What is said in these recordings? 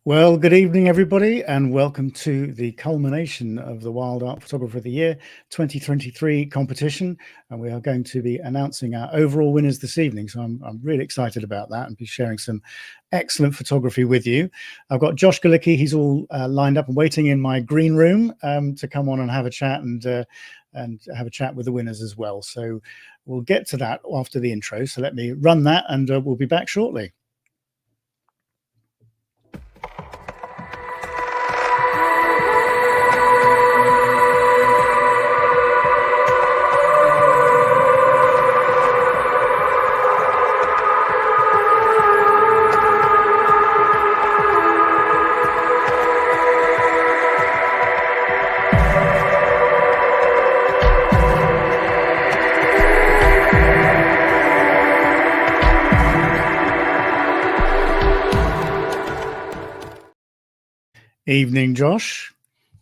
Well, good evening, everybody, and welcome to the culmination of the WildArt Photographer of the Year 2023 competition. And we are going to be announcing our overall winners this evening. So I'm really excited about that and be sharing some excellent photography with you. I've got Josh Galicki. He's all lined up and waiting in my green room to come on and have a chat and have a chat with the winners as well. So we'll get to that after the intro. So let me run that and we'll be back shortly. Evening, Josh.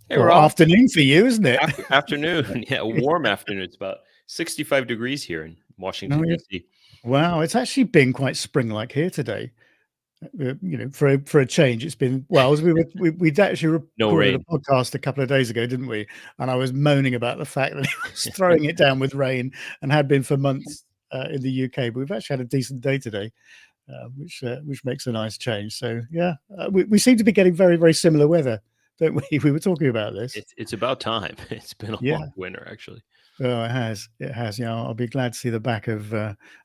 Hey, or Rob. Afternoon for you, isn't it? Afternoon. Yeah, warm afternoon. It's about 65 degrees here in Washington, D.C. Wow, it's actually been quite spring-like here today. For a change, it's been we'd actually recorded a podcast a couple of days ago, didn't we? And I was moaning about the fact that it was throwing it down with rain and had been for months in the UK. But we've actually had a decent day today, which makes a nice change. So yeah, we seem to be getting very, very similar weather, don't we? We were talking about this. It's about time. It's been a long winter, actually. Oh, it has. Yeah, I'll be glad to see the back of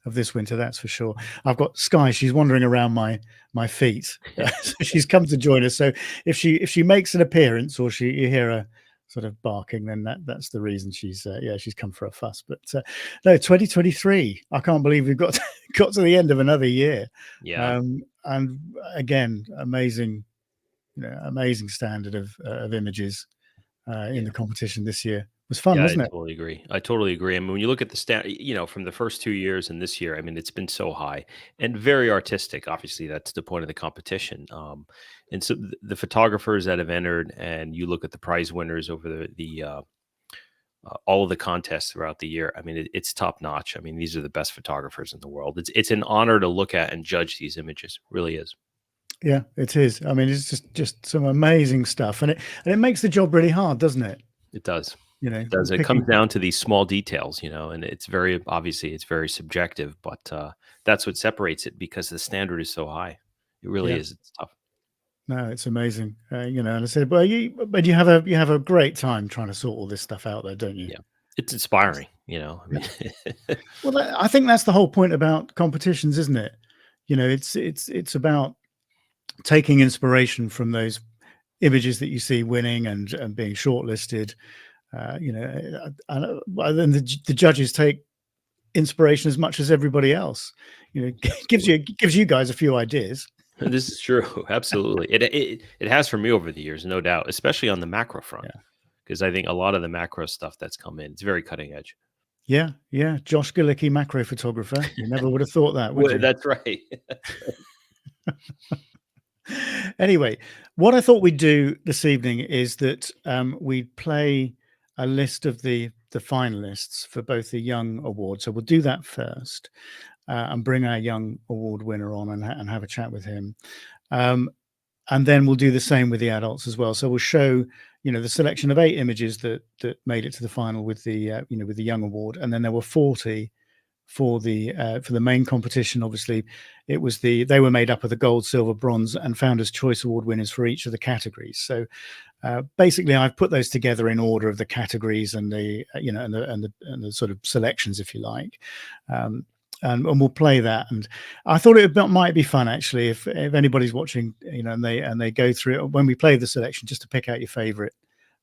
this winter. That's for sure. I've got Sky. She's wandering around my feet. So she's come to join us. So if she makes an appearance or you hear her sort of barking, then that's the reason she's come for a fuss. But no, 2023. I can't believe we've got to the end of another year. Yeah. And again, amazing standard of images in the competition this year. It was fun, wasn't it? I totally agree. I mean, when you look at the stat, from the first 2 years and this year, I mean, it's been so high and very artistic. Obviously, that's the point of the competition. And so the photographers that have entered, and you look at the prize winners over all of the contests throughout the year. I mean, it's top notch. I mean, these are the best photographers in the world. It's an honor to look at and judge these images. It really is. Yeah, it is. I mean, it's just some amazing stuff, and it makes the job really hard, doesn't it? It does. It does. It comes down to these small details, and it's very subjective, but that's what separates it because the standard is so high. It really is. It's tough. No, it's amazing. And I said, but you have a great time trying to sort all this stuff out there, don't you? Yeah, it's inspiring. I mean, well, I think that's the whole point about competitions, isn't it? It's about taking inspiration from those images that you see winning and being shortlisted. And then the judges take inspiration as much as everybody else. Gives you guys a few ideas. This is true. Absolutely. It has for me over the years, no doubt, especially on the macro front, because I think a lot of the macro stuff that's come in, it's very cutting edge. Yeah. Josh Galicki, macro photographer. You never would have thought that, would you? That's right. Anyway, what I thought we'd do this evening is that we'd play a list of the finalists for both the Young Award. So we'll do that first and bring our Young Award winner on and have a chat with him. And then we'll do the same with the adults as well. So we'll show, the selection of 8 images that made it to the final with the with the Young Award, and then there were 40 for the main competition. Obviously, they were made up of the gold, silver, bronze, and Founders' Choice Award winners for each of the categories. So basically, I've put those together in order of the categories and the and the sort of selections, if you like. And we'll play that. And I thought it might be fun actually if anybody's watching, and they go through it when we play the selection, just to pick out your favorite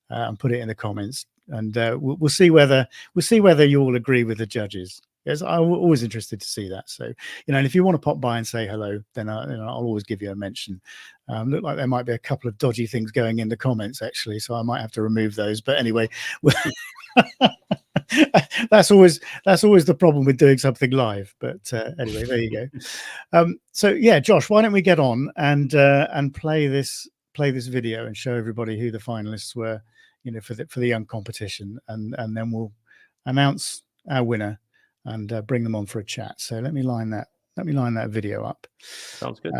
and put it in the comments. And we'll see whether you all agree with the judges. Yes, I'm always interested to see that. So, and if you want to pop by and say hello, then I'll always give you a mention. Look like there might be a couple of dodgy things going in the comments actually, so I might have to remove those. But anyway, that's always the problem with doing something live. But anyway, there you go. So yeah, Josh, why don't we get on and play this video and show everybody who the finalists were, for the young competition, and then we'll announce our winner and bring them on for a chat. So let me line that video up. Sounds good.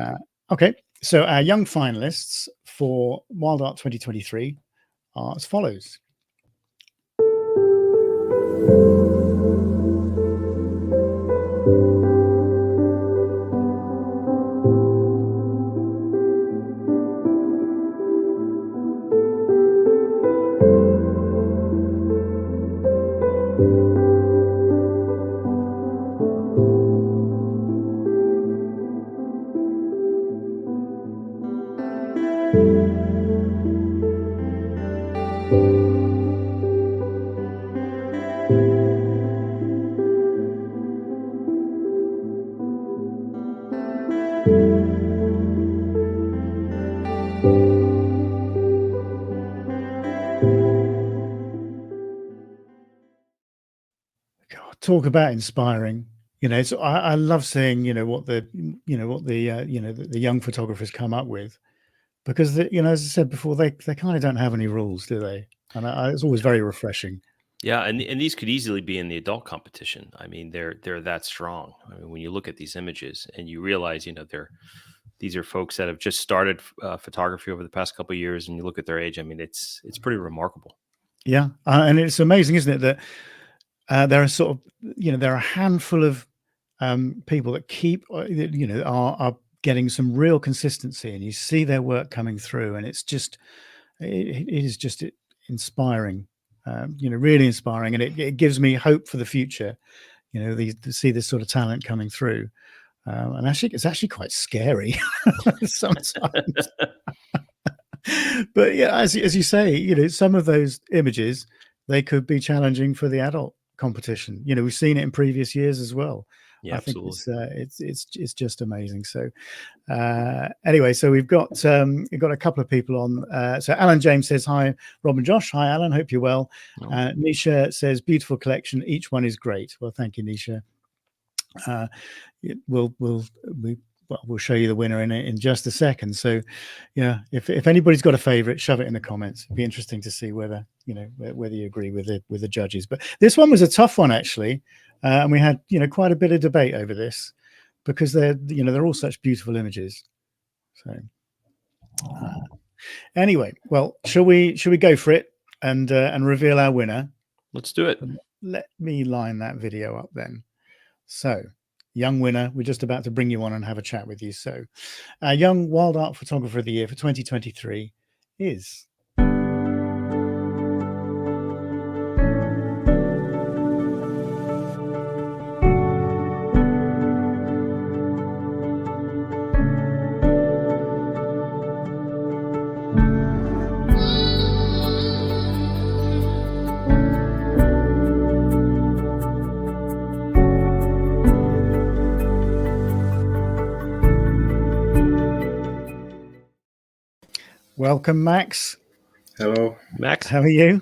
Okay, So our young finalists for WildArt 2023 are as follows. God, talk about inspiring. So I love seeing what the young photographers come up with, because as I said before, they kind of don't have any rules, do they? And it's always very refreshing. Yeah, and these could easily be in the adult competition. I mean, they're that strong. I mean, when you look at these images and you realize, these are folks that have just started photography over the past couple of years, and you look at their age. I mean, it's pretty remarkable. Yeah, and it's amazing, isn't it, that there are sort of there are a handful of people that keep are getting some real consistency, and you see their work coming through, and it's just it is just inspiring, really inspiring, and it gives me hope for the future. To see this sort of talent coming through, and it's actually quite scary sometimes. But yeah, as you say, some of those images, they could be challenging for the adult competition. We've seen it in previous years as well. Yeah, I think absolutely. it's just amazing. So anyway, so we've got a couple of people on. So Alan James says hi, Rob and Josh. Hi, Alan. Hope you're well. Oh. Nisha says beautiful collection. Each one is great. Well, thank you, Nisha. We'll show you the winner in just a second. So yeah, if anybody's got a favorite, shove it in the comments. It'd be interesting to see whether you agree with the judges. But this one was a tough one, actually, and we had quite a bit of debate over this, because they're all such beautiful images. So anyway, well, shall we go for it and reveal our winner? Let's do it. Let me line that video up then. So, young winner, we're just about to bring you on and have a chat with you. So, our young WildArt Photographer of the Year for 2023 is... Welcome, Max. Hello, Max. How are you?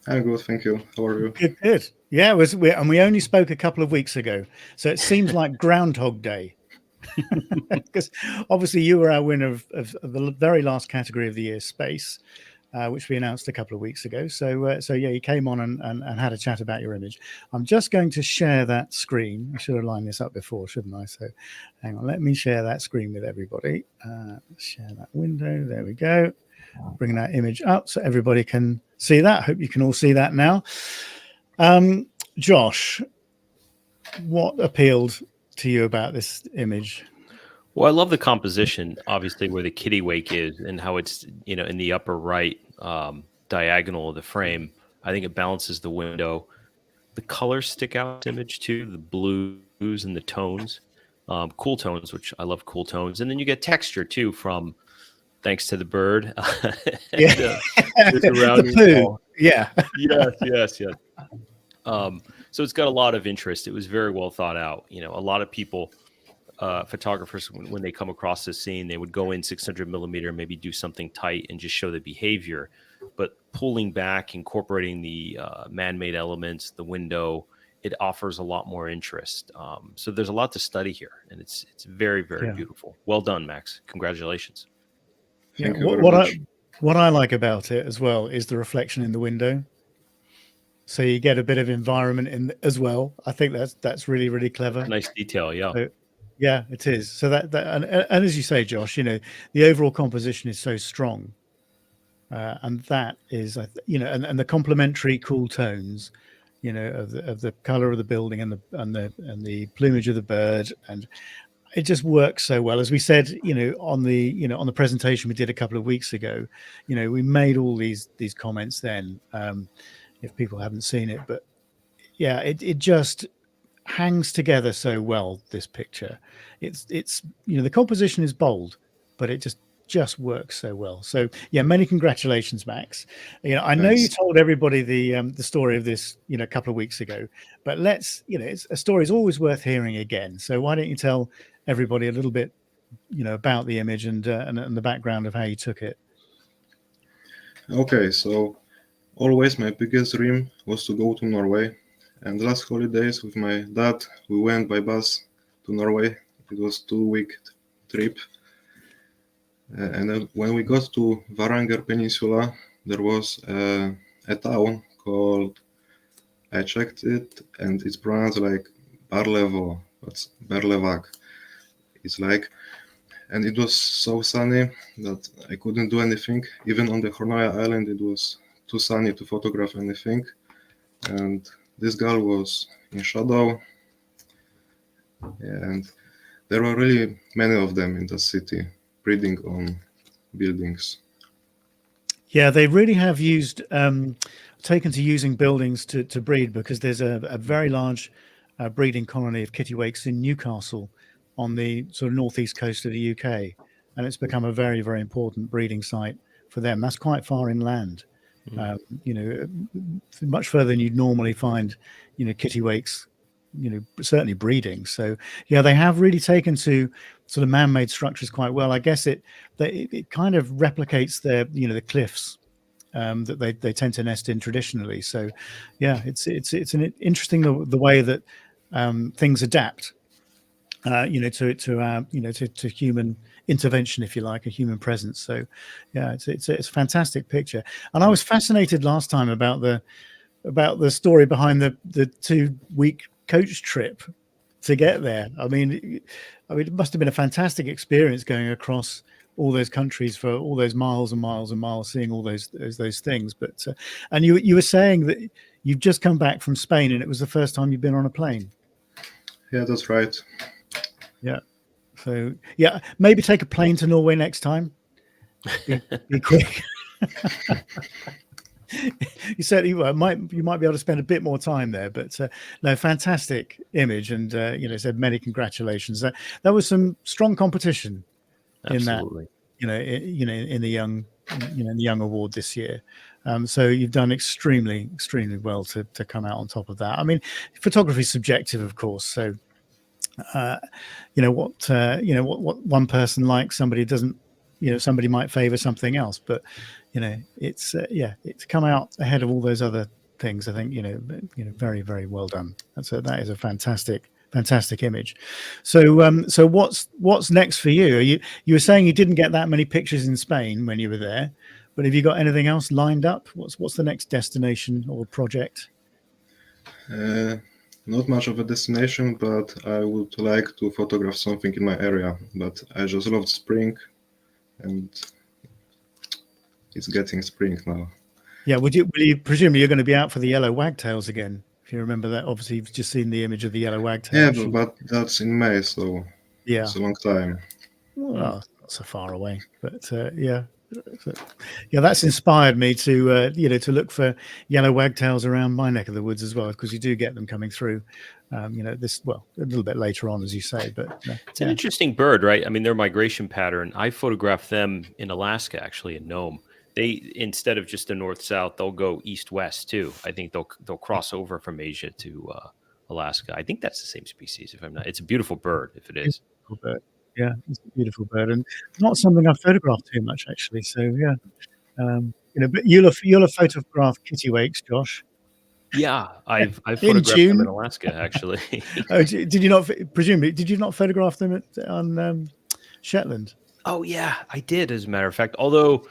I'm good, thank you. How are you? Good. Yeah, we only spoke a couple of weeks ago, so it seems like Groundhog Day. Because obviously you were our winner of the very last category of the year, space, which we announced a couple of weeks ago. So yeah, you came on and had a chat about your image. I'm just going to share that screen. I should have lined this up before, shouldn't I? So hang on, let me share that screen with everybody. Share that window. There we go. Bring that image up so everybody can see that. Hope you can all see that now. Josh, what appealed to you about this image? Well, I love the composition, obviously, where the kitty wake is and how it's, in the upper right diagonal of the frame. I think it balances the window. The colors stick out in the image too, the blues and the tones, cool tones, which I love cool tones. And then you get texture too from, thanks to the bird. Yeah. The poo. Yeah. Yes. So it's got a lot of interest. It was very well thought out. A lot of people, photographers, when they come across this scene, they would go in 600 millimeter, maybe do something tight and just show the behavior. But pulling back, incorporating the man-made elements, the window, it offers a lot more interest. So there's a lot to study here, and it's very, very beautiful. Well done, Max. Congratulations. Thank you very much. What I like about it as well is the reflection in the window. So you get a bit of environment in as well. I think that's really, really clever. Nice detail, yeah. So, Yeah, it is. So and as you say, Josh, the overall composition is so strong, and that is, and the complementary cool tones, of the color of the building and the plumage of the bird, and it just works so well. As we said, on the presentation we did a couple of weeks ago, we made all these comments then. If people haven't seen it, but yeah, it just hangs together so well, this picture. It's the composition is bold, but it just works so well. So yeah, many congratulations, Max. I know you Thanks. told everybody the story of this a couple of weeks ago, but it's a story is always worth hearing again. So why don't you tell everybody a little bit about the image and the background of how you took it? Okay, so always my biggest dream was to go to Norway. And the last holidays with my dad, we went by bus to Norway. It was 2-week trip. And then when we got to Varanger Peninsula, there was a town called, I checked it, and it's pronounced like Barlevo. That's Berlevak. It's like, and it was so sunny that I couldn't do anything. Even on the Hornoja Island, it was too sunny to photograph anything. And this girl was in shadow, and there were really many of them in the city breeding on buildings. Yeah, they really have taken to using buildings to breed, because there's a very large breeding colony of kittiwakes in Newcastle on the sort of northeast coast of the UK, and it's become a very, very important breeding site for them. That's quite far inland, much further than you'd normally find, kittiwakes, certainly breeding. So yeah, they have really taken to sort of man-made structures quite well. I guess it kind of replicates the cliffs that they tend to nest in traditionally. So yeah, it's an interesting the way that things adapt, to human intervention, if you like, a human presence. So yeah, it's a fantastic picture. And I was fascinated last time about the story behind the 2-week coach trip to get there. I mean, it must have been a fantastic experience going across all those countries for all those miles and miles and miles, seeing all those things. But and you were saying that you've just come back from Spain, and it was the first time you've been on a plane. Yeah, that's right. Yeah. So yeah, maybe take a plane to Norway next time. Be quick. You certainly you might be able to spend a bit more time there, but no, fantastic image, and said many congratulations. That was some strong competition. Absolutely. In that, in the young, in the young award this year. So you've done extremely well to come out on top of that. I mean, photography is subjective, of course. So what one person likes, somebody doesn't. Somebody might favor something else, but it's it's come out ahead of all those other things. I think very, very well done. That is a fantastic image. So so what's next for you? You were saying you didn't get that many pictures in Spain when you were there, but have you got anything else lined up? What's the next destination or project? Not much of a destination, but I would like to photograph something in my area. But I just loved spring, and it's getting spring now. Yeah, will you presumably you're going to be out for the yellow wagtails again? If you remember that, obviously you've just seen the image of the yellow wagtail. Yeah, but that's in May, so yeah, it's a long time. Well, not so far away, but yeah. Yeah, that's inspired me to to look for yellow wagtails around my neck of the woods as well, because you do get them coming through. A little bit later on, as you say. But it's an interesting bird, right? I mean, their migration pattern. I photographed them in Alaska, actually, in Nome. They, instead of just the north-south, they'll go east-west too. I think they'll cross over from Asia to Alaska. I think that's the same species. If I'm not, it's a beautiful bird. If it is. Yeah, it's a beautiful bird, and not something I've photographed too much, actually. So yeah, but you'll have photographed kittiwakes, Josh. Yeah, I've photographed them in Alaska, actually. Oh, did you not? Presumably, did you not photograph them on Shetland? Oh yeah, I did. As a matter of fact, although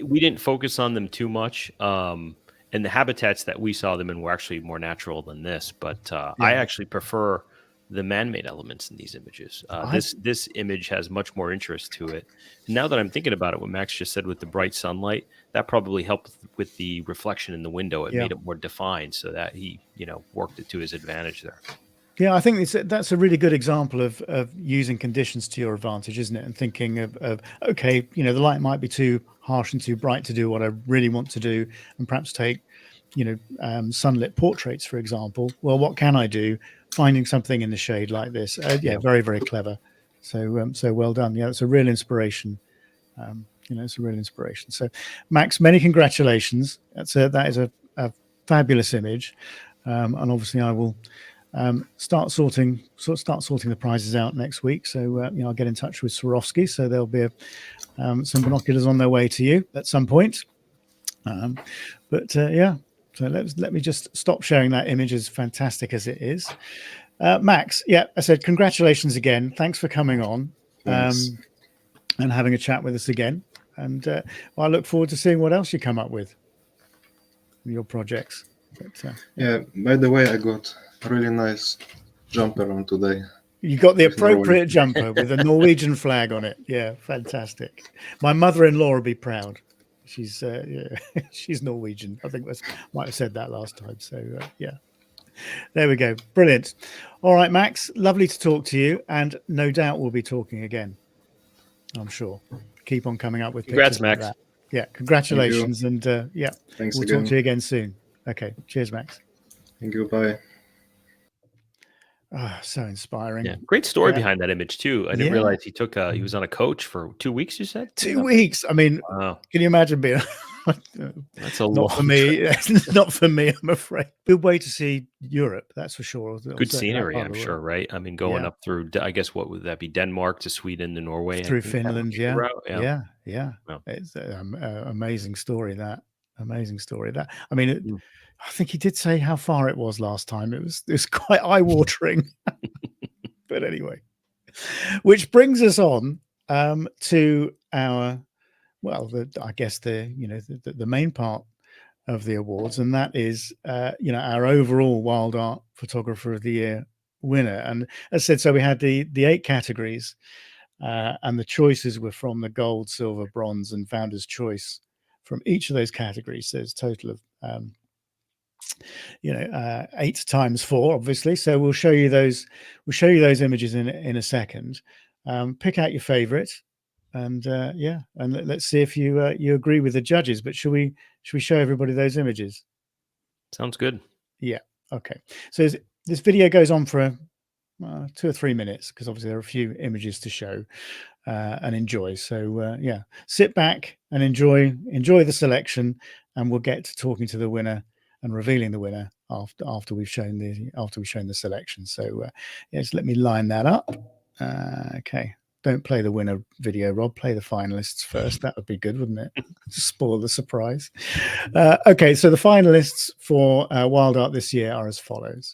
we didn't focus on them too much, and the habitats that we saw them in were actually more natural than this. But I actually prefer the man-made elements in these images. This image has much more interest to it. Now that I'm thinking about it, what Max just said with the bright sunlight, that probably helped with the reflection in the window. It made it more defined, so that he, worked it to his advantage there. Yeah, I think that's a really good example of using conditions to your advantage, isn't it? And thinking of okay, the light might be too harsh and too bright to do what I really want to do, and perhaps take, sunlit portraits, for example. Well, what can I do? Finding something in the shade like this. Very, very clever. So well done. Yeah, it's a real inspiration. It's a real inspiration. So, Max, many congratulations. That is a fabulous image, and obviously I will. Start sorting the prizes out next week. So I'll get in touch with Swarovski. So there'll be some binoculars on their way to you at some point. So let me just stop sharing that image, as fantastic as it is. Max, I said congratulations again. Thanks for coming on and having a chat with us again. And I look forward to seeing what else you come up with in your projects. But, by the way, I got a really nice jumper on today. You got the appropriate jumper with a Norwegian flag on it. Yeah, fantastic. My mother-in-law will be proud. She's she's Norwegian. I think might have said that last time. So there we go. Brilliant. All right, Max, lovely to talk to you, and no doubt we'll be talking again. I'm sure. Keep on coming up with Congrats, pictures Max. like that. Yeah, congratulations, and thanks we'll again. talk to you again soon. Okay, cheers, Max. Thank you. Bye. Oh, so inspiring. Yeah, great story behind that image too. I didn't realize he took he was on a coach for 2 weeks. You said 2 weeks. I mean, Can you imagine being? That's a not long for me. Not for me. I'm afraid. Good way to see Europe. That's for sure. Good scenery, I'm sure. Right. I mean, going up through, I guess, what would that be? Denmark to Sweden to Norway, through Finland. Yeah. Wow. It's an amazing story. Amazing story. That. I mean. I think he did say how far it was last time. It was quite eye-watering. But anyway, which brings us on to our, I guess the main part of the awards, and that is our overall WildArt Photographer of the Year winner. And as I said, so we had the 8 categories, and the choices were from the gold, silver, bronze, and founder's choice from each of those categories. So there's a total of 8 times 4, obviously. So we'll show you those images in a second. Pick out your favorite, and let's see if you agree with the judges. But should we show everybody those images? Sounds good. Yeah. Okay. So this video goes on for 2 or 3 minutes, because obviously there are a few images to show and enjoy. So sit back and enjoy the selection, and we'll get to talking to the winner and revealing the winner after we've shown the selection. So just let me line that up. Okay, don't play the winner video, Rob. Play the finalists first. That would be good, wouldn't it? Spoil the surprise. Okay, so the finalists for WildArt this year are as follows.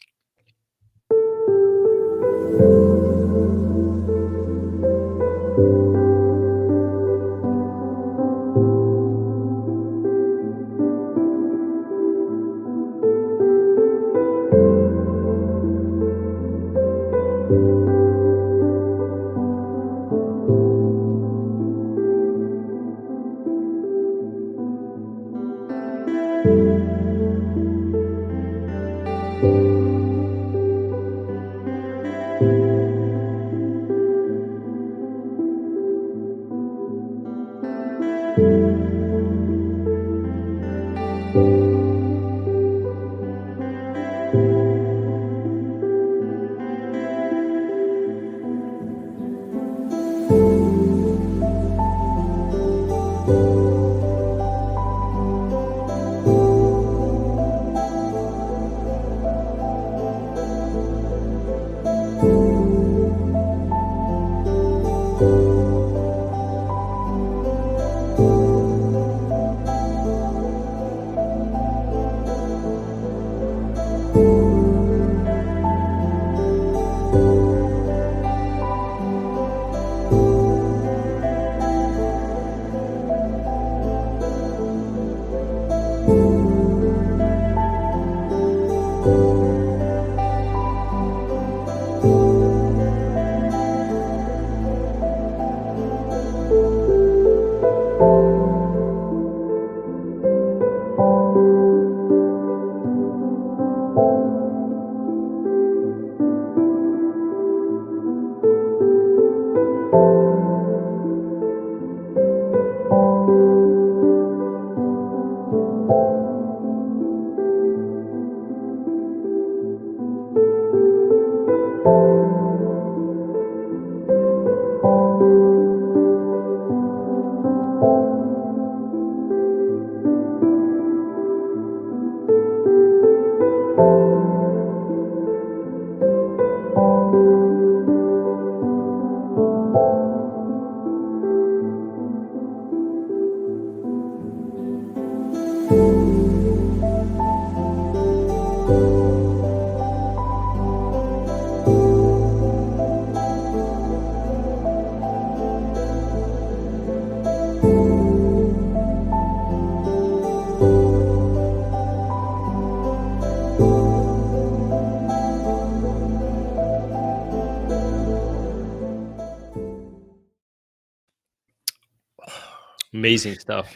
Amazing stuff.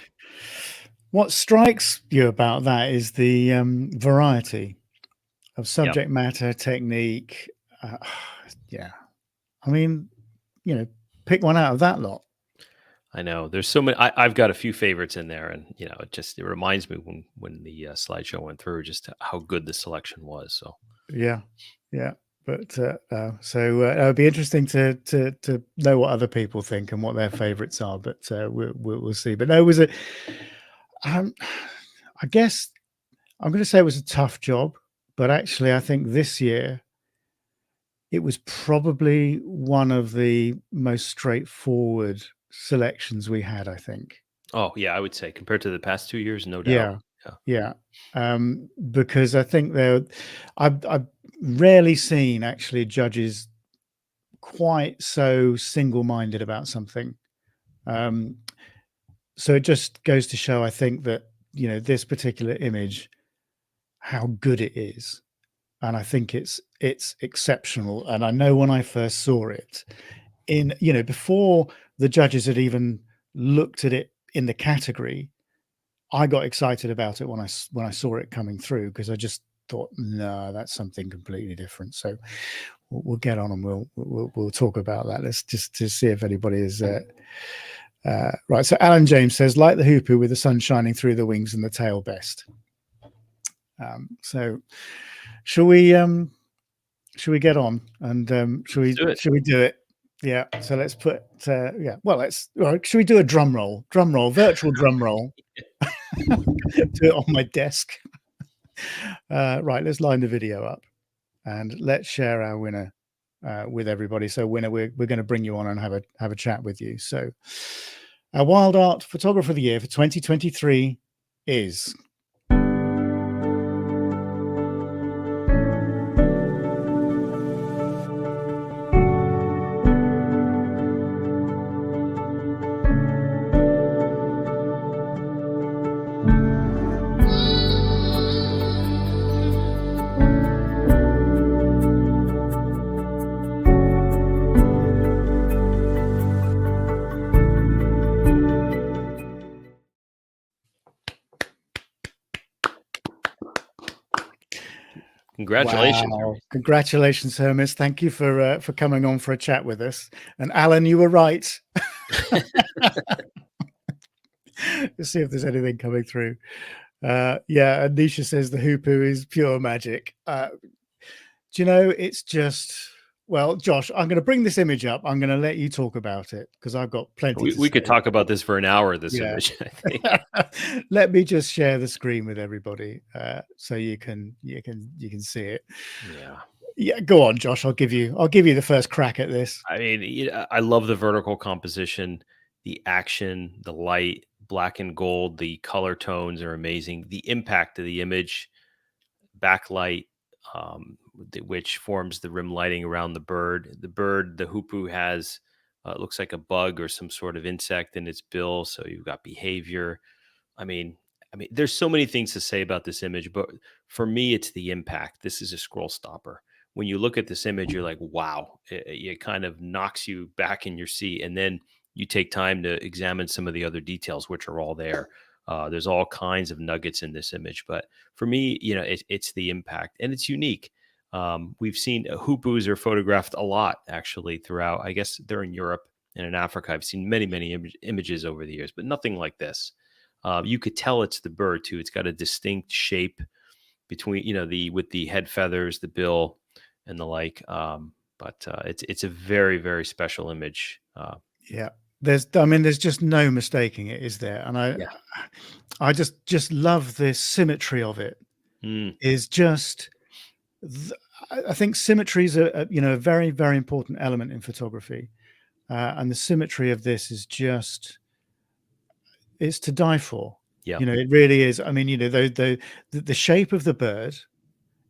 What strikes you about that is the variety of subject matter, technique. Yeah. I mean, pick one out of that lot. I know there's so many. I've got a few favorites in there, and it reminds me when the slideshow went through just how good the selection was. So yeah. But it'll be interesting to know what other people think and what their favorites are. But we'll see. But no, it was I guess I'm going to say it was a tough job, but actually, I think this year it was probably one of the most straightforward selections we had, I think. oh yeah, I would say compared to the past 2 years, no doubt. Yeah. Because I think I've rarely seen actually judges quite so single-minded about something. So it just goes to show, I think, that this particular image, how good it is, and I think it's exceptional. And I know when I first saw it, before the judges had even looked at it in the category, I got excited about it when I saw it coming through, because I just thought, no, that's something completely different. So we'll get on and we'll talk about that. Let's just to see if anybody is right. So Alan James says, like the hoopoe with the sun shining through the wings and the tail best. So shall we get on and should we do it? Yeah. So let's put should we do a drum roll, virtual drum roll? Do it on my desk. Right, let's line the video up and let's share our winner with everybody. So winner, we're going to bring you on and have a chat with you. So our WildArt Photographer of the Year for 2023 is Congratulations. Wow. Congratulations, Hermes. Thank you for coming on for a chat with us. And Alan, you were right. Let's see if there's anything coming through. Yeah, Anisha says the hoopoe is pure magic. Do you know, it's just, well, Josh, I'm going to bring this image up. I'm going to let you talk about it because I've got plenty. We could talk about this for an hour. This image, I think. Let me just share the screen with everybody so you can see it. Yeah. Go on, Josh. I'll give you the first crack at this. I mean, I love the vertical composition, the action, the light, black and gold. The color tones are amazing. The impact of the image, backlight, which forms the rim lighting around the bird. The hoopoe has it looks like a bug or some sort of insect in its bill. So you've got behavior. I mean, there's so many things to say about this image, but for me, it's the impact. This is a scroll stopper. When you look at this image, you're like, wow, it kind of knocks you back in your seat. And then you take time to examine some of the other details, which are all there. There's all kinds of nuggets in this image. But for me, it's the impact, and it's unique. We've seen hoopoes are photographed a lot, actually, throughout. I guess they're in Europe and in Africa. I've seen many, many images over the years, but nothing like this. You could tell it's the bird, too. It's got a distinct shape between, with the head feathers, the bill, and the like. But it's a very, very special image. Yeah. There's just no mistaking it, is there? And I just love the symmetry of it. Is just I think symmetry is a very, very important element in photography, and the symmetry of this is just, it's to die for. Yeah. It really is. I mean, the shape of the bird,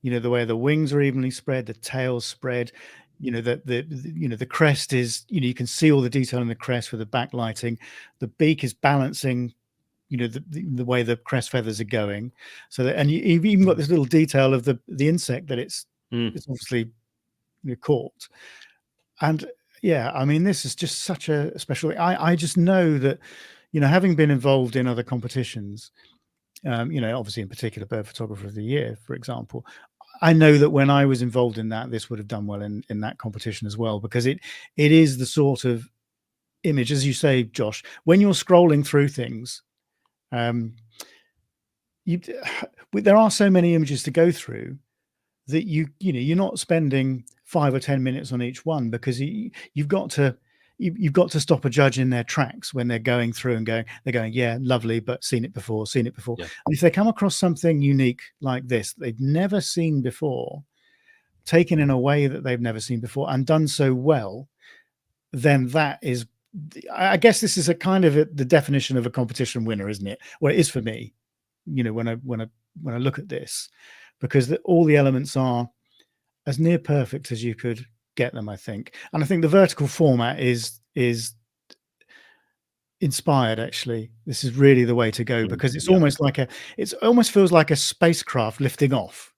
the way the wings are evenly spread, the tail's spread, the crest is, you can see all the detail in the crest with the backlighting. The beak is balancing, the way the crest feathers are going. So that, and you've even got this little detail of the insect that it's obviously caught. And yeah, I mean, this is just such a special. I just know that, having been involved in other competitions, obviously in particular Bird Photographer of the Year, for example, I know that when I was involved in that, this would have done well in that competition as well, because it is the sort of image, as you say, Josh, when you're scrolling through things, there are so many images to go through that you're not spending 5 or 10 minutes on each one, because you've got to stop a judge in their tracks when they're going through and they're going, yeah, lovely, but seen it before. Yeah. And if they come across something unique like this they've never seen before, taken in a way that they've never seen before and done so well, then that is, I guess this is a kind of the definition of a competition winner, isn't it? Well, it is for me, when I look at this, because all the elements are as near perfect as you could get them, I think. And I think the vertical format is inspired, actually. This is really the way to go, because it's almost like it almost feels like a spacecraft lifting off.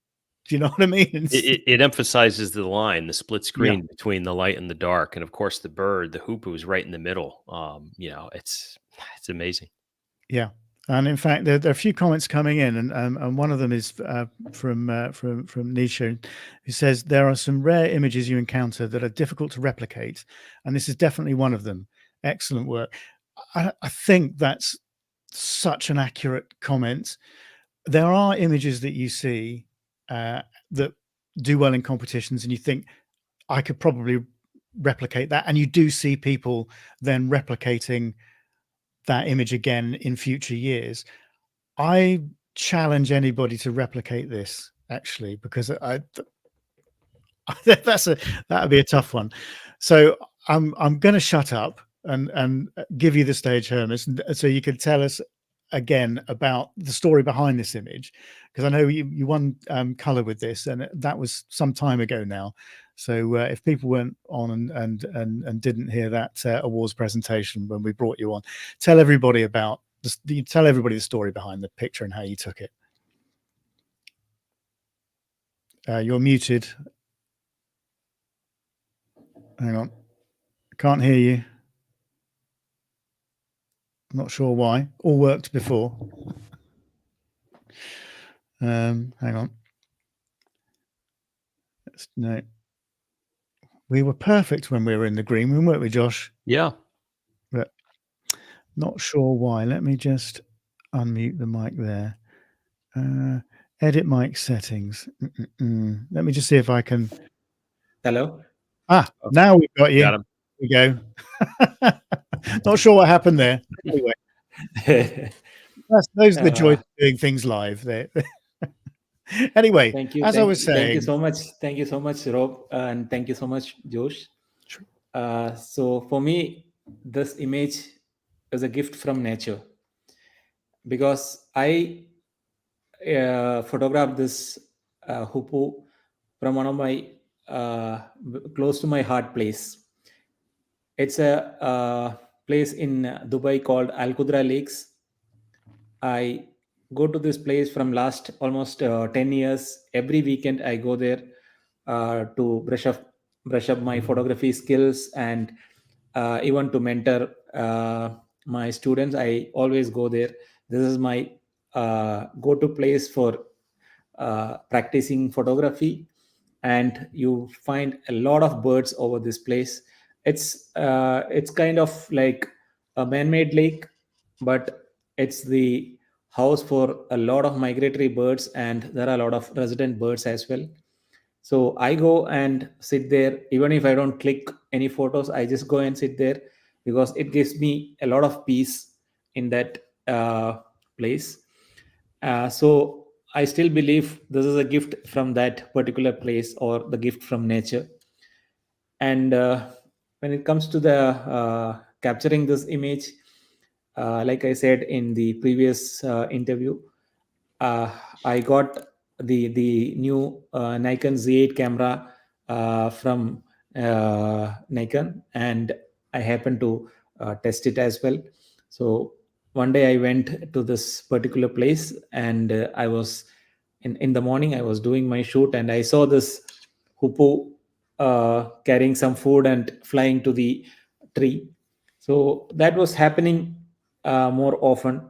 Do you know what I mean? It emphasizes the line, the split screen between the light and the dark, and of course the bird, the hoopoe, is right in the middle. It's amazing. Yeah, and in fact, there are a few comments coming in, and one of them is from Nisha, who says there are some rare images you encounter that are difficult to replicate, and this is definitely one of them. Excellent work. I think that's such an accurate comment. There are images that you see that do well in competitions, and you think, I could probably replicate that, and you do see people then replicating that image again in future years. I challenge anybody to replicate this, actually, because that'd be a tough one. So I'm going to shut up and give you the stage, Hermes, so you can tell us again about the story behind this image, because I know you won color with this, and that was some time ago now. So if people weren't on and didn't hear that awards presentation when we brought you on, tell everybody the story behind the picture and how you took it. You're muted. Hang on, can't hear you. I'm not sure why. All worked before. Hang on. No. We were perfect when we were in the green room, weren't we, Josh? Yeah. But not sure why. Let me just unmute the mic there. Edit mic settings. Let me just see if I can. Hello. Now we've got you. Got him. Here we go. Not sure what happened there. Anyway, those are the joys of doing things live. There. Anyway, thank you. I was saying, thank you so much, Rob, and thank you so much, Josh. So for me, this image is a gift from nature, because I photographed this hoopoe from one of my close to my heart place. It's a place in Dubai called Al Qudra Lakes. I go to this place from last almost 10 years. Every weekend I go there to brush up my photography skills, and even to mentor my students. I always go there. This is my go-to place for practicing photography, and you find a lot of birds over this place. It's kind of like a man-made lake, but it's the house for a lot of migratory birds, and there are a lot of resident birds as well. So I go and sit there. Even if I don't click any photos, I just go and sit there, because it gives me a lot of peace in that place. So I still believe this is a gift from that particular place or the gift from nature. And when it comes to the capturing this image, like I said in the previous interview, uh, I got the new Nikon Z8 camera from Nikon, and I happened to test it as well. So one day I went to this particular place, and I was in the morning. I was doing my shoot, and I saw this hoopoe carrying some food and flying to the tree. So that was happening more often,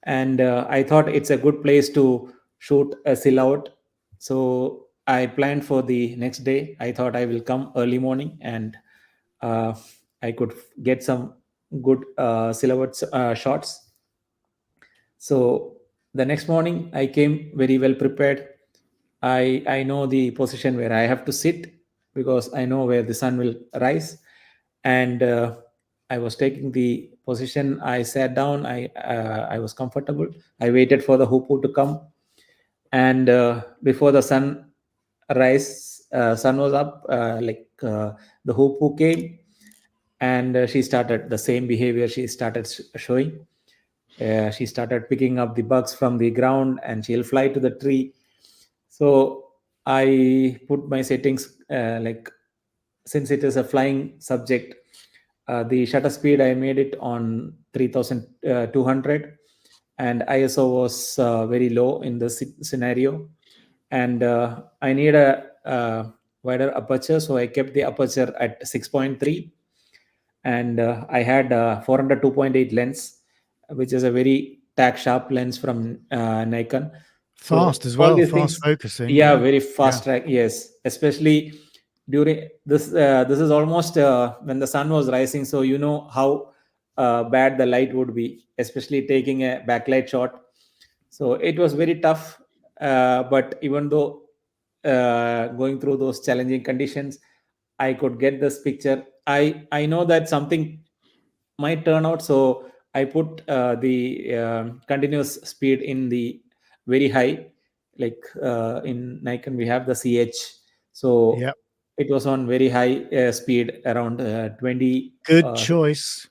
and I thought it's a good place to shoot a silhouette. So I planned for the next day. I thought I will come early morning, and uh, I could get some good silhouette shots. So the next morning I came very well prepared. I know the position where I have to sit, because I know where the sun will rise. And I was taking the position. I sat down. I was comfortable. I waited for the hoopoe to come, and before the sun was up, the hoopoe came, and she started the same behavior. She started showing. She started picking up the bugs from the ground, and she'll fly to the tree. So I put my settings, since it is a flying subject, the shutter speed I made it on 3200, and ISO was very low in this scenario, and I need a wider aperture, so I kept the aperture at 6.3, and I had 400 2.8 lens, which is a very tack sharp lens from Nikon. Fast So as all well, these fast things, focusing. yeah, Yeah. very fast track, yes, especially during this. This is almost when the sun was rising, so you know how bad the light would be, especially taking a backlight shot. So it was very tough, but even though going through those challenging conditions, I could get this picture. I know that something might turn out, so I put the continuous speed in the very high, like in Nikon we have the CH, so Yep. it was on very high speed, around 20. Good choice.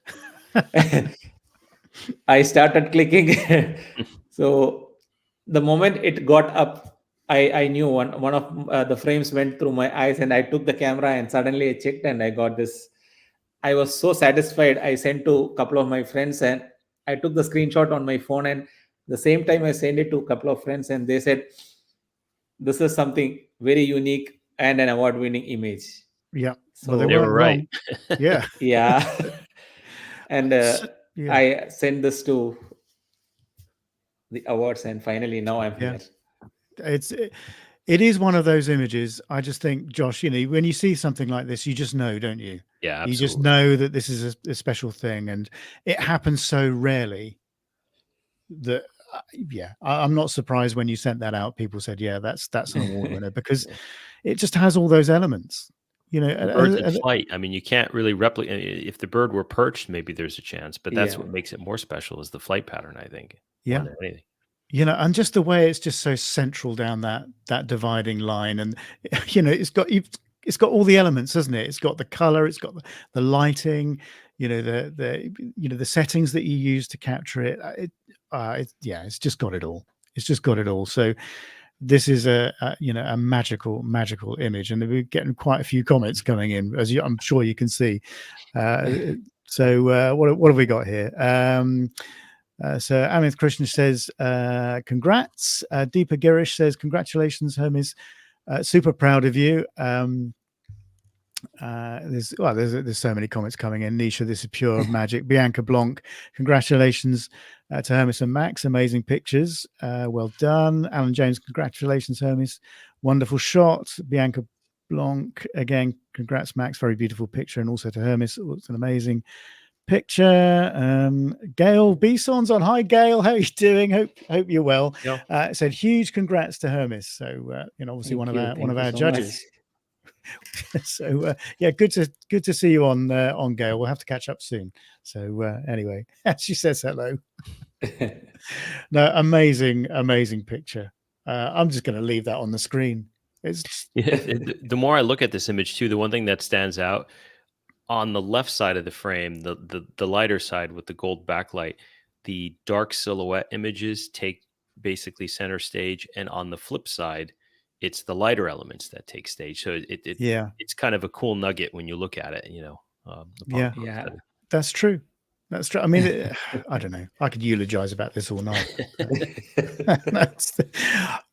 I started clicking. So the moment it got up, I knew one of the frames went through my eyes, and I took the camera, and suddenly I checked, and I got this. I was so satisfied. I sent to a couple of my friends, and I took the screenshot on my phone, and the same time I sent it to a couple of friends, and they said, "This is something very unique and an award-winning image." Yeah. Well, they So They weren't were right. wrong. Yeah. yeah, and Yeah. I sent this to the awards, and finally now I'm Yeah. here. It is one of those images. I just think, Josh, when you see something like this, you just know, don't you? Yeah, You just absolutely. know that this is a special thing, and it happens so rarely that yeah, I'm not surprised when you sent that out. People said, "Yeah, that's an award winner," because Yeah. it just has all those elements. The birds in flight. I mean, you can't really replicate. If the bird were perched, maybe there's a chance, but that's Yeah. what makes it more special is the flight pattern, I think. Yeah. More than anything. And just the way it's just so central down that dividing line, and it's got all the elements, hasn't it? It's got the color, it's got the lighting, the settings that you use to capture it. It's just got it all. It's just got it all. So this is a magical image, and we're getting quite a few comments coming in, as I'm sure you can see. So what have we got here? So Amit Krishna says, congrats. Deepa Girish says, congratulations, Hermes. Super proud of you. There's so many comments coming in. Nisha, this is pure magic. Bianca Blanc, congratulations to Hermes and Max. Amazing pictures. Well done. Alan James, congratulations, Hermes. Wonderful shot. Bianca Blanc, again, congrats, Max. Very beautiful picture. And also to Hermes, it's an amazing picture. Gail Bison's on. Hi, Gail. How are you doing? Hope you're well. Yeah. Said huge congrats to Hermes. So obviously one of our judges. So yeah, good to see you on Gail. We'll have to catch up soon. So anyway, she says hello. No, amazing picture. I'm just going to leave that on the screen. It's Yeah, the more I look at this image too, the one thing that stands out on the left side of the frame, the lighter side with the gold backlight, the dark silhouette images take basically center stage, and on the flip side, it's the lighter elements that take stage. So yeah, it's kind of a cool nugget when you look at it. You know, the yeah, Pop-Up Yeah. setting. that's true. That's true. I mean, I don't know. I could eulogize about this all night.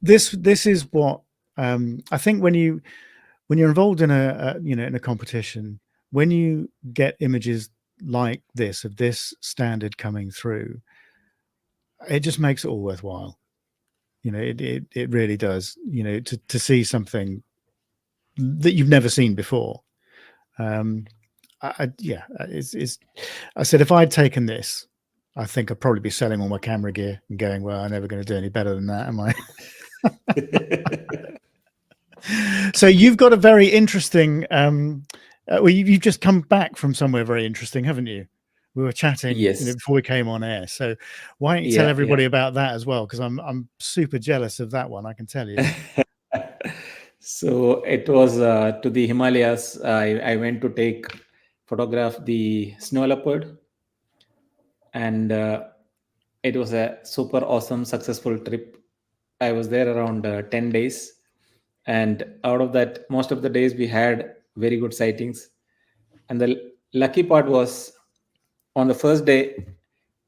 This is what I think when you're involved in in a competition, when you get images like this of this standard coming through, it just makes it all worthwhile. It really does. To see something that you've never seen before. It's. I said if I'd taken this, I think I'd probably be selling all my camera gear and going, well, I'm never going to do any better than that, am I? So you've got a very interesting. Well, you've just come back from somewhere very interesting, haven't you? We were chatting Yes. before we came on air. So why don't you tell Yeah, everybody about that as well? Because I'm super jealous of that one. I can tell you. So it was to the Himalayas. I went to photograph the snow leopard, and it was a super awesome, successful trip. I was there around 10 days, and out of that, most of the days we had very good sightings. And the lucky part was on the first day,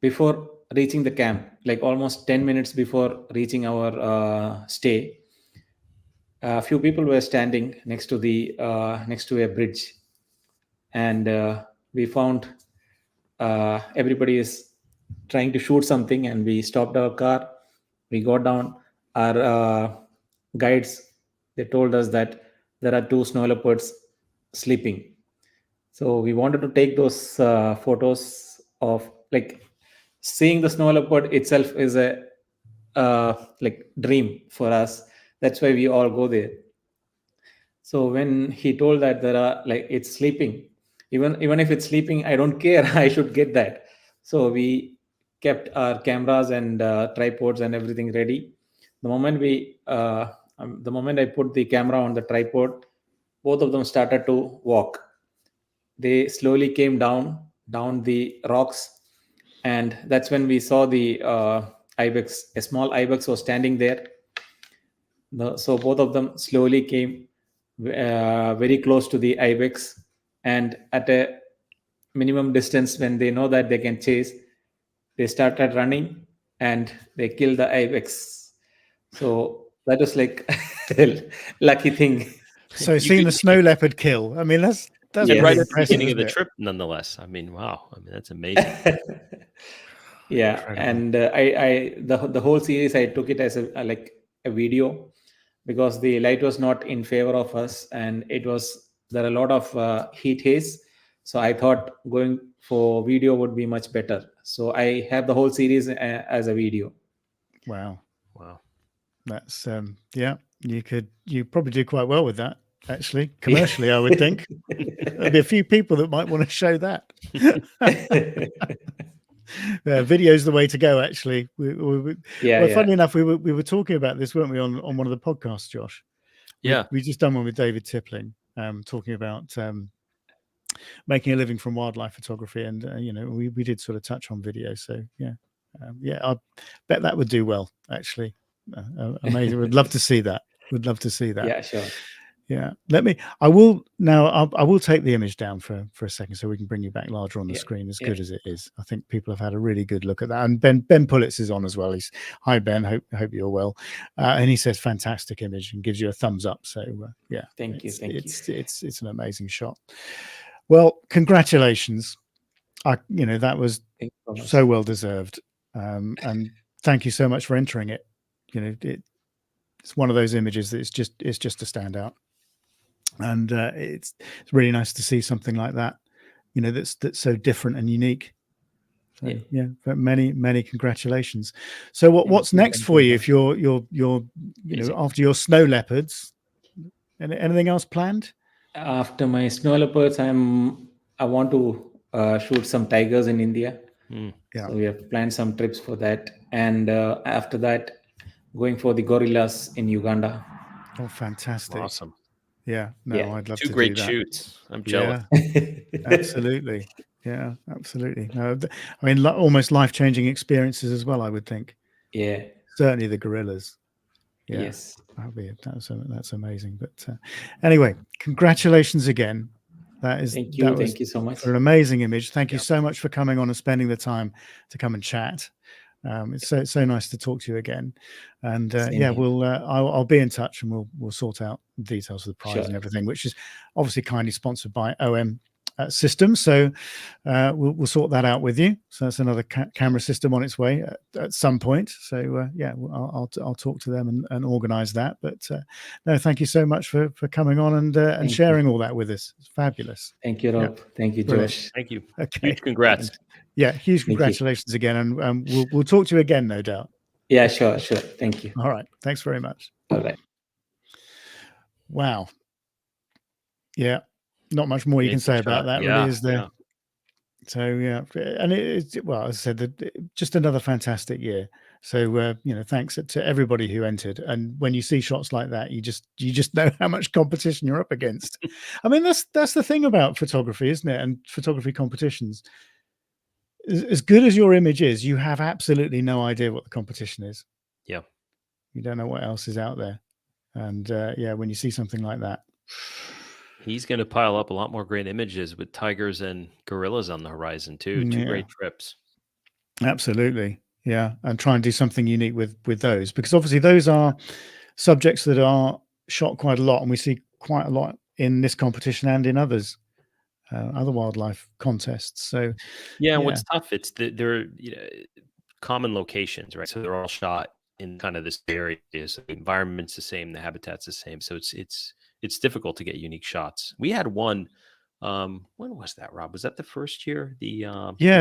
before reaching the camp, like almost 10 minutes before reaching our stay, a few people were standing next to a bridge, and we found everybody is trying to shoot something, and we stopped our car. We got down. Our guides, they told us that there are two snow leopards sleeping. So we wanted to take those photos of, like, seeing the snow leopard itself is a like dream for us. That's why we all go there. So when he told that there are, like, it's sleeping, even if it's sleeping, I don't care. I should get that. So we kept our cameras and tripods and everything ready. The moment I put the camera on the tripod, both of them started to walk. They slowly came down the rocks, and that's when we saw the ibex. A small ibex was standing there. So both of them slowly came very close to the ibex, and at a minimum distance, when they know that they can chase, they started running and they killed the ibex. So that was like lucky thing. So seeing a snow leopard kill, I mean, that's And pretty right at the impressive, beginning of isn't the it? trip, nonetheless. I mean, wow. I mean, that's amazing. Yeah. Incredible. And the whole series, I took it as like a video, because the light was not in favor of us, and there are a lot of heat haze. So I thought going for video would be much better. So I have the whole series as a video. Wow. Wow. That's yeah, you probably do quite well with that, actually. Commercially, I would think. There'll be a few people that might want to show that. Video's the way to go, actually. Yeah, Well, yeah. funnily enough, we were talking about this, weren't we, on one of the podcasts, Josh? Yeah. We just done one with David Tippling, talking about making a living from wildlife photography, and we did sort of touch on video. So yeah, I bet that would do well, actually. Amazing. Would love to see that. Would love to see that. Yeah, sure. Yeah. I will take the image down for a second so we can bring you back larger on the screen, as good as it is. I think people have had a really good look at that. And Ben Pullitz is on as well. Hi Ben, hope you're well. And he says fantastic image and gives you a thumbs up. So yeah. Thank you. It's an amazing shot. Well, congratulations. That was Thank you so much. so well deserved. And thank you so much for entering it. It's one of those images that it's just a standout. And it's really nice to see something like that, that's so different and unique. So, yeah, many congratulations. So what's next for you? If you're after your snow leopards, anything else planned? After my snow leopards, I want to shoot some tigers in India. Mm. Yeah. So we have planned some trips for that, and after that, going for the gorillas in Uganda. Oh, fantastic. Awesome. Yeah. No, Yeah. I'd love Two to great do that. shoots. I'm jealous. Yeah, absolutely. Yeah, absolutely. No, I mean, almost life-changing experiences as well, I would think. Yeah. Certainly the gorillas. Yeah. Yes. That's amazing. But anyway, congratulations again. That was Thank you so much. for an amazing image. Thank you Yeah. so much for coming on and spending the time to come and chat. It's so nice to talk to you again. And Same yeah, here. I'll be in touch and we'll sort out the details of the prize Sure. and everything, which is obviously kindly sponsored by OM Systems. So we'll sort that out with you. So that's another camera system on its way at some point. So yeah, I'll talk to them and organize that. But no, thank you so much for coming on and sharing all that with us. It's fabulous. Thank you, Rob. Thank you, Brilliant. Josh. Thank you. Okay. Huge congrats. Yeah, huge Thank you. congratulations again, and we'll talk to you again, no doubt. Yeah, sure. Thank you. All right, thanks very much. All right. Wow. Yeah, not much more you can say about that, really, is there? Yeah. So yeah, and it's, well, as I said, just another fantastic year. So thanks to everybody who entered. And when you see shots like that, you just know how much competition you're up against. I mean, that's the thing about photography, isn't it? And photography competitions. As good as your image is, you have absolutely no idea what the competition is. Yeah. You don't know what else is out there. And yeah, when you see something like that, he's going to pile up a lot more great images with tigers and gorillas on the horizon too. Two great trips. Absolutely. Yeah. And try and do something unique with those, because obviously those are subjects that are shot quite a lot, and we see quite a lot in this competition and in other wildlife contests. So yeah, what's tough, it's they're common locations, right? So they're all shot in kind of this area. So the environment's the same, the habitat's the same. So it's difficult to get unique shots. We had one. When was that, Rob? Was that the first year? The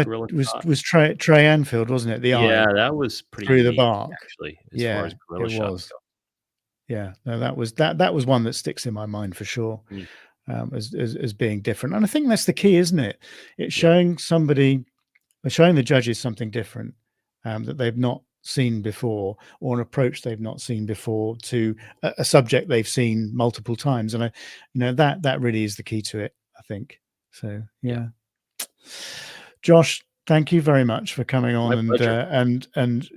gorilla it was Trey Anfield, wasn't it? The eye, that was pretty through unique, the bark, actually, as far as gorilla shots go. Yeah, no, that was one that sticks in my mind for sure. As being different. And I think that's the key, isn't it? It's showing showing the judges something different that they've not seen before, or an approach they've not seen before to a subject they've seen multiple times. And that really is the key to it, I think. So yeah. Josh, thank you very much for coming on and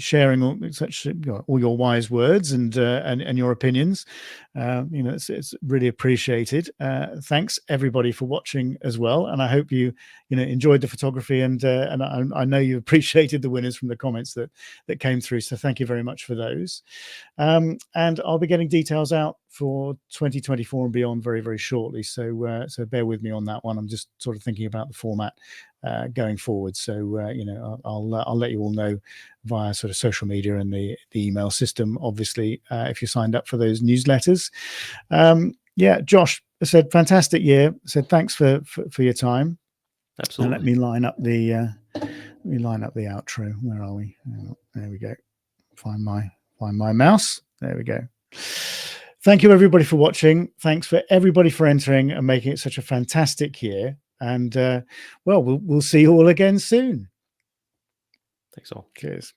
sharing all your wise words and your opinions. It's really appreciated. Thanks everybody for watching as well, and I hope you enjoyed the photography and I know you appreciated the winners from the comments that came through. So thank you very much for those. And I'll be getting details out for 2024 and beyond very, very shortly. So bear with me on that one. I'm just sort of thinking about the format going forward. So I'll let you all know via sort of social media and the email system, obviously, if you're signed up for those newsletters. Josh, I said fantastic year. I said thanks for your time. Absolutely. And let me line up the outro. Where are we? There we go. Find my mouse. There we go. Thank you everybody for watching. Thanks for everybody for entering and making it such a fantastic year. And we'll see you all again soon. Thanks all. Cheers.